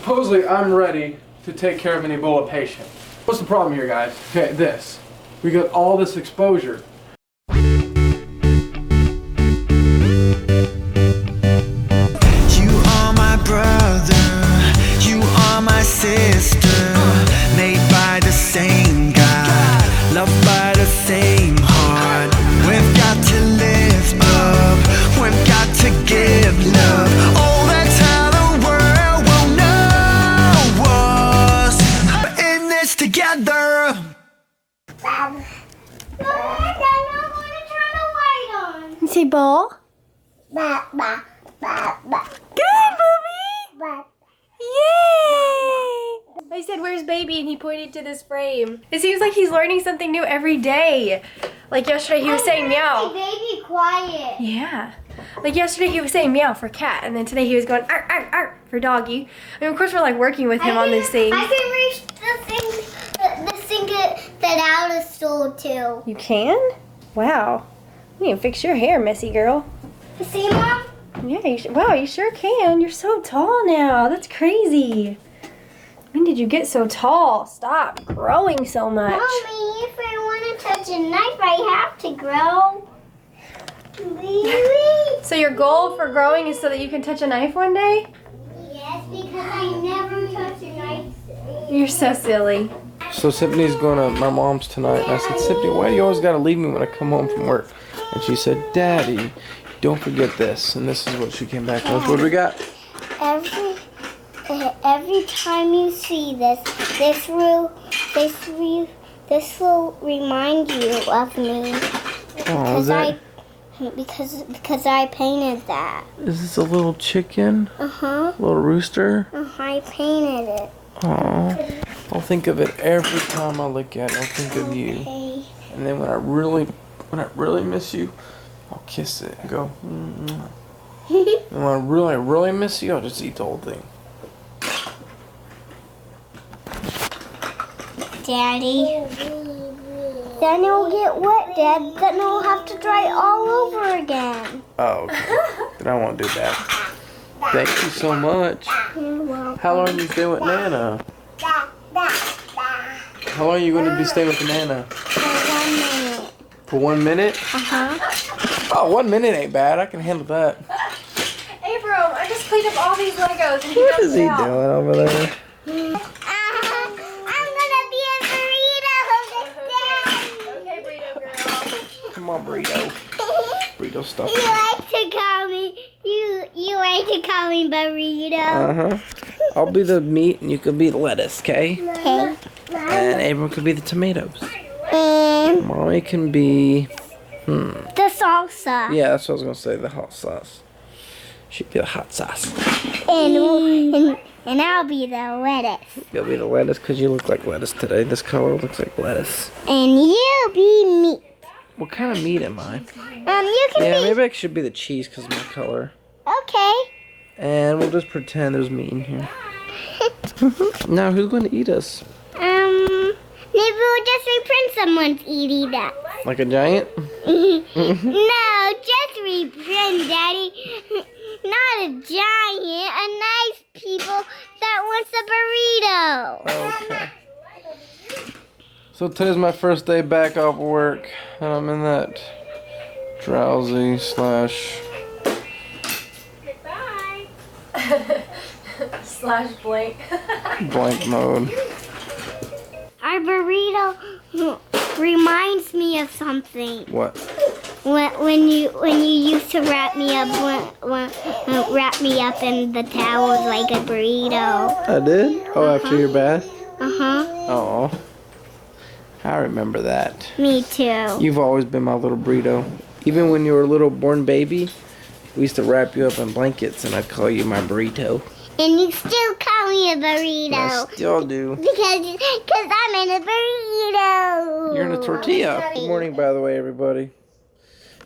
supposedly I'm ready to take care of an Ebola patient. What's the problem here, guys? Okay, this. We got all this exposure. You are my brother, you are my sister, made by the same God, loved by the same heart. We've got to lift up, we've got to give love. Oh, that's how the world will know us. We're in this together. Say ball. Ba, ba, ba, ba. Good, Booby. Ba. Yay! I said, where's baby? And he pointed to this frame. It seems like he's learning something new every day. Like yesterday he was saying meow. Baby, quiet. Yeah. Like yesterday he was saying meow for cat. And then today he was going arr, arr, arr for doggy. And of course we're like working with him on these things. I can reach the thing that Alice stole too. You can? Wow. You can fix your hair, messy girl. See, Mom? Yeah, wow, you sure can. You're so tall now. That's crazy. When did you get so tall? Stop growing so much. Mommy, if I want to touch a knife, I have to grow. Really? So your goal for growing is so that you can touch a knife one day? Yes, because I never touch a knife. You're so silly. So Symphony's going to my mom's tonight. And I said, Symphony, why do you always got to leave me when I come home from work? And she said, Daddy, don't forget this. And this is what she came back with. What do we got? Every time you see this will remind you of me. Oh, is that? Because I painted that. Is this a little chicken? Uh-huh. A little rooster? I painted it. Oh, I'll think of it every time I look at it. I'll think of you. Okay. And then when I really miss you, I'll kiss it and go. Mm-hmm. And when I really miss you, I'll just eat the whole thing. Daddy. Then it'll get wet, Dad. Then it'll have to dry all over again. Oh, okay. Then I won't do that. Thank you so much. You're welcome. How long are you staying with Nana? How long are you going to be staying with Nana? For 1 minute. For 1 minute? Uh-huh. Oh, 1 minute ain't bad. I can handle that. Abram, I just cleaned up all these Legos and What is he doing over there? I'm gonna be a burrito. Okay, burrito girl. Come on, burrito. Burrito stuff. You like to call me burrito. Uh-huh. I'll be the meat and you can be the lettuce, okay? Okay. And Abram could be the tomatoes. And Mommy can be... the salsa. Yeah, that's what I was going to say, the hot sauce. She'd be the hot sauce. And I'll be the lettuce. You'll be the lettuce because you look like lettuce today. This color looks like lettuce. And you'll be meat. What kind of meat am I? You can Yeah, be. maybe I should be the cheese because of my color. Okay. And we'll just pretend there's meat in here. Now, who's going to eat us? Maybe we'll just pretend someone's eating that. Like a giant? No, just pretend, Daddy. Not a giant, a nice people that wants a burrito. Okay. So today's my first day back off work, and I'm in that drowsy slash Slash blank. blank mode. Our burrito reminds me of something. What? When you used to wrap me up in the towels like a burrito. I did? Oh, after your bath? Uh-huh. Oh. I remember that. Me too. You've always been my little burrito. Even when you were a little born baby, we used to wrap you up in blankets and I'd call you my burrito. And you still call me a burrito. I still do. Because I'm in a burrito. You're in a tortilla. Good morning, by the way, everybody.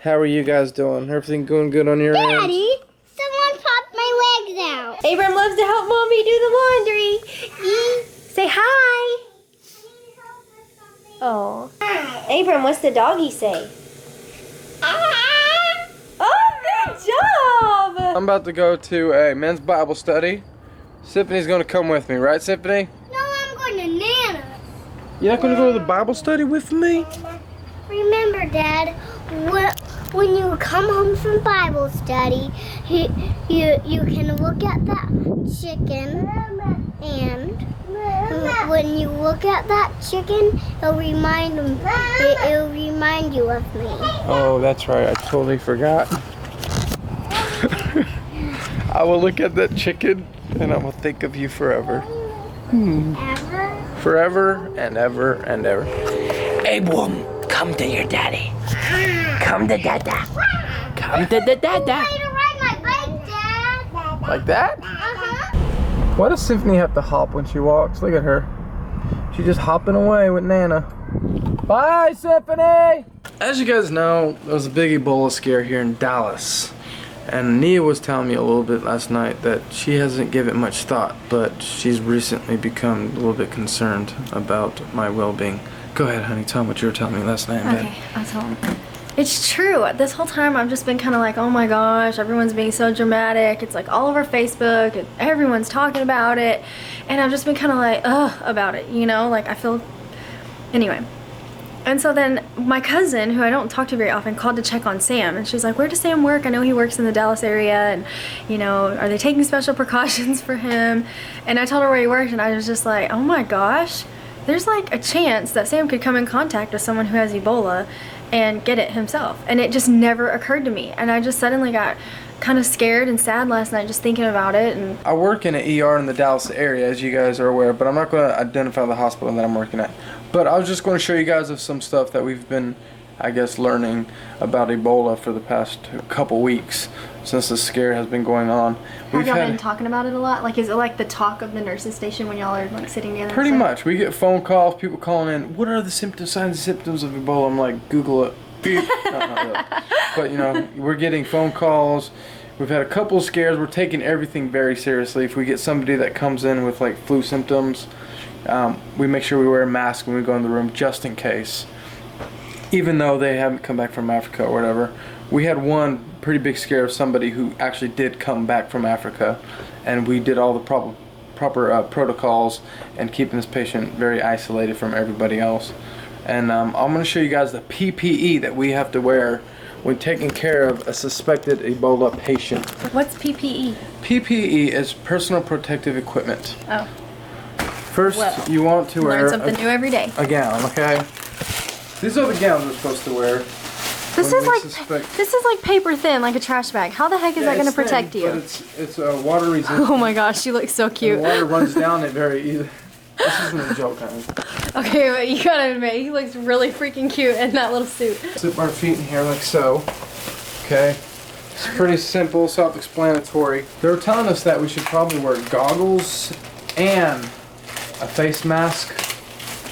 How are you guys doing? Everything going good on your end? Daddy, someone popped my legs out. Abram loves to help Mommy do the laundry. Say hi. Oh. Abram, what's the doggy say? Oh, good job. I'm about to go to a men's Bible study. Symphony's gonna come with me, right, Symphony? No, I'm going to Nana's. You're not gonna go to the Bible study with me? Remember, Dad, when you come home from Bible study, you can look at that chicken, and when you look at that chicken, it'll remind you of me. Oh, that's right. I totally forgot. I will look at that chicken and I will think of you forever. Ever? Forever and ever and ever. Abram, come to your daddy. Come to dada. Come to the dada. Way to ride my bike, Dad. Like that? Why does Symphony have to hop when she walks? Look at her. She's just hopping away with Nana. Bye, Symphony! As you guys know, there was a big Ebola scare here in Dallas. And Nia was telling me a little bit last night that she hasn't given it much thought, but she's recently become a little bit concerned about my well-being. Go ahead, honey. Tell them what you were telling me last night in bed. Okay, I'll tell him. It's true. This whole time I've just been kind of like, oh my gosh, everyone's being so dramatic. It's like all over Facebook and everyone's talking about it. And I've just been kind of like, ugh, about it, you know? Like I feel, anyway. And so then my cousin, who I don't talk to very often, called to check on Sam. And she's like, where does Sam work? I know he works in the Dallas area. And, you know, are they taking special precautions for him? And I told her where he worked and I was just like, oh my gosh. There's like a chance that Sam could come in contact with someone who has Ebola and get it himself. And it just never occurred to me. And I just suddenly got kind of scared and sad last night just thinking about it. And I work in an ER in the Dallas area, as you guys are aware, but I'm not going to identify the hospital that I'm working at. But I was just going to show you guys of some stuff that we've been, I guess, learning about Ebola for the past couple weeks since the scare has been going on. have y'all been talking about it a lot? Like, is it like the talk of the nurse's station when y'all are like sitting together? Pretty much. We get phone calls, people calling in, what are the symptoms, signs and symptoms of Ebola? I'm like, Google it. Beep. No, not really. But, you know, we're getting phone calls. We've had a couple of scares. We're taking everything very seriously. If we get somebody that comes in with like flu symptoms, we make sure we wear a mask when we go in the room just in case. Even though they haven't come back from Africa or whatever. We had one pretty big scare of somebody who actually did come back from Africa, and we did all the proper protocols and keeping this patient very isolated from everybody else. And I'm going to show you guys the PPE that we have to wear when taking care of a suspected Ebola patient. What's PPE? PPE is personal protective equipment. Oh. First, you want to wear Learn something new every day. a gown, okay? These are the gowns we're supposed to wear. This is like paper thin, like a trash bag. How the heck is that going to protect you? But it's water resistant. Oh my gosh, you look so cute. And water runs down it very easily. This isn't a joke, honey. Okay, but you gotta admit, he looks really freaking cute in that little suit. Zip our feet in here like so. Okay. It's pretty simple, self-explanatory. They were telling us that we should probably wear goggles and a face mask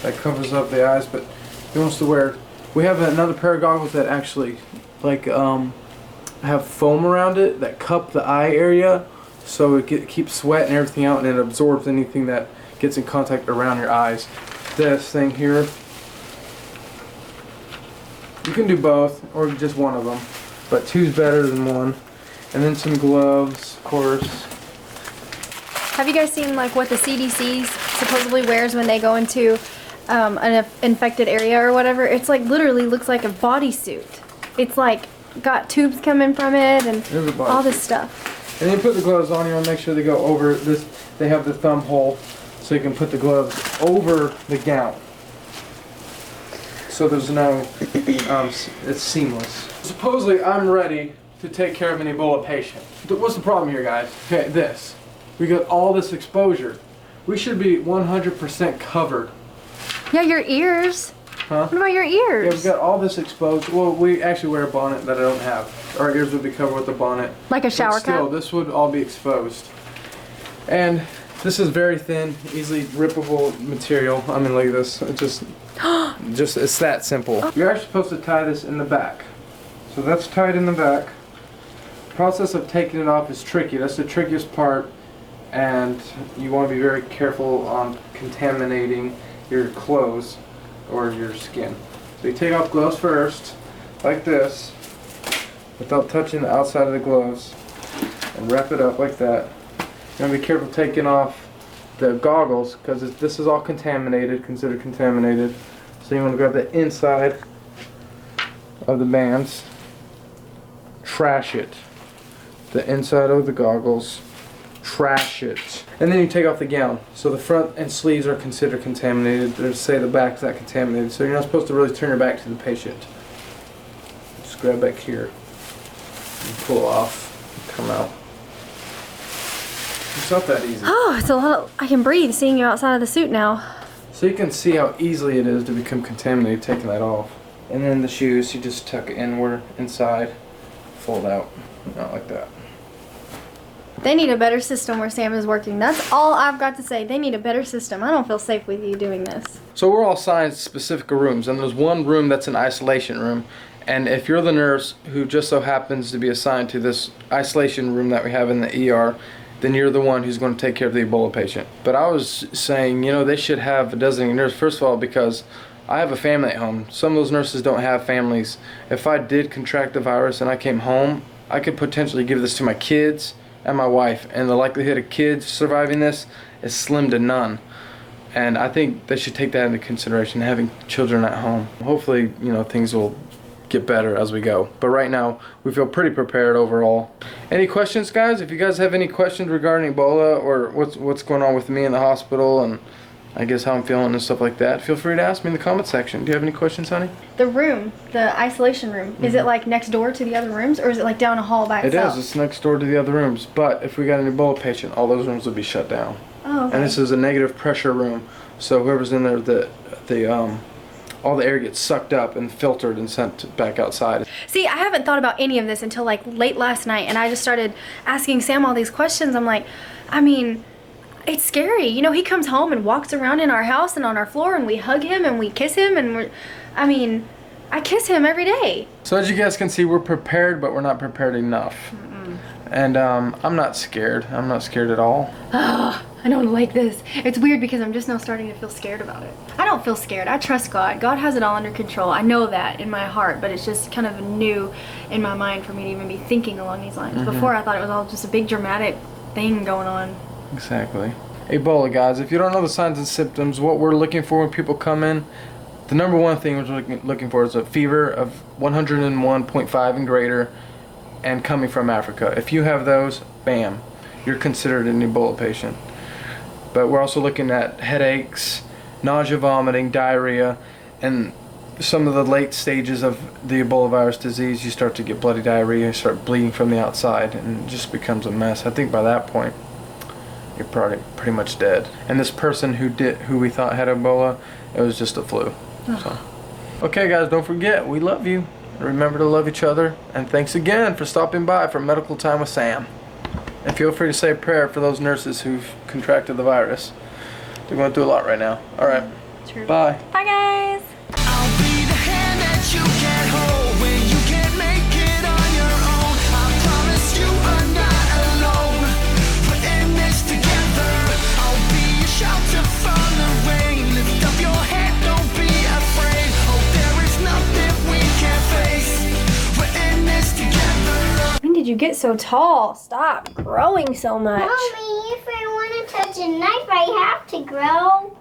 that covers up the eyes, but he wants to wear. We have another pair of goggles that actually like have foam around it that cup the eye area, so it keeps sweat and everything out, and it absorbs anything that gets in contact around your eyes. This thing here, you can do both or just one of them, but two's better than one. And then some gloves, of course. Have you guys seen like what the CDC supposedly wears when they go into an infected area or whatever? It's like literally looks like a bodysuit. It's like got tubes coming from it and all this stuff. And then you put the gloves on, you want to make sure they go over this. They have the thumb hole, so you can put the gloves over the gown. So there's no, it's seamless. Supposedly I'm ready to take care of an Ebola patient. What's the problem here, guys? Okay, this. We got all this exposure. We should be 100% covered. Yeah, your ears. Huh? What about your ears? Yeah, we've got all this exposed. Well, we actually wear a bonnet that I don't have. Our ears would be covered with a bonnet. Like a shower but still, cap? this would all be exposed. And this is very thin, easily rippable material. I mean, look at this. It just it's that simple. You're actually supposed to tie this in the back. So that's tied in the back. The process of taking it off is tricky. That's the trickiest part. And you want to be very careful on contaminating your clothes or your skin. So you take off gloves first, like this, without touching the outside of the gloves, and wrap it up like that. Now be careful taking off the goggles because this is all contaminated, considered contaminated. So you want to grab the inside of the bands, trash it. The inside of the goggles, trash it. And then you take off the gown. So the front and sleeves are considered contaminated. They say the back's not contaminated. So you're not supposed to really turn your back to the patient. Just grab back here. And pull off. Come out. It's not that easy. Oh, it's a lot. I can breathe seeing you outside of the suit now. So you can see how easily it is to become contaminated taking that off. And then the shoes, you just tuck inward, inside, fold out. Not like that. They need a better system where Sam is working. That's all I've got to say. They need a better system. I don't feel safe with you doing this. So we're all assigned specific rooms, and there's one room that's an isolation room. And if you're the nurse who just so happens to be assigned to this isolation room that we have in the ER, then you're the one who's going to take care of the Ebola patient. But I was saying, you know, they should have a designated nurse, first of all, because I have a family at home. Some of those nurses don't have families. If I did contract the virus and I came home, I could potentially give this to my kids and my wife, and the likelihood of kids surviving this is slim to none. And I think they should take that into consideration, having children at home. Hopefully, you know, things will get better as we go. But right now, we feel pretty prepared overall. Any questions, guys? If you guys have any questions regarding Ebola or what's going on with me in the hospital and I guess how I'm feeling and stuff like that, feel free to ask me in the comment section. Do you have any questions, honey? The room, the isolation room, is it like next door to the other rooms, or is it like down a hall by itself? It is. It's next door to the other rooms. But if we got an Ebola patient, all those rooms would be shut down. Oh, okay. And this is a negative pressure room, so whoever's in there, all the air gets sucked up and filtered and sent back outside. See, I haven't thought about any of this until like late last night, and I just started asking Sam all these questions. I'm like, I mean, it's scary. You know, he comes home and walks around in our house and on our floor, and we hug him and we kiss him, and I kiss him every day. So as you guys can see, we're prepared, but we're not prepared enough. And I'm not scared. I'm not scared at all. I don't like this. It's weird because I'm just now starting to feel scared about it. I don't feel scared. I trust God. God has it all under control. I know that in my heart, but it's just kind of new in my mind for me to even be thinking along these lines. Before, I thought it was all just a big dramatic thing going on. Exactly. Ebola, guys, if you don't know the signs and symptoms, what we're looking for when people come in, the number one thing we're looking for is a fever of 101.5 and greater and coming from Africa. If you have those, bam, you're considered an Ebola patient. But we're also looking at headaches, nausea, vomiting, diarrhea, and some of the late stages of the Ebola virus disease, you start to get bloody diarrhea, you start bleeding from the outside, and it just becomes a mess. I think by that point, you're pretty much dead. And this person who we thought had Ebola, it was just a flu. So. Okay, guys, don't forget, we love you. Remember to love each other. And thanks again for stopping by for Medical Time with Sam. And feel free to say a prayer for those nurses who've contracted the virus. They're going through a lot right now. All right. True. Bye. Bye, guys. I'll be the hand that you can't hold when you can't make it on your own. I promise you are not alone. We're in this together. I'll be your shelter from the rain. Lift up your head, don't be afraid. Oh, there is nothing we can't face. We're in this together. When did you get so tall? Stop growing so much. Mommy, if I want to touch a knife, I have to grow.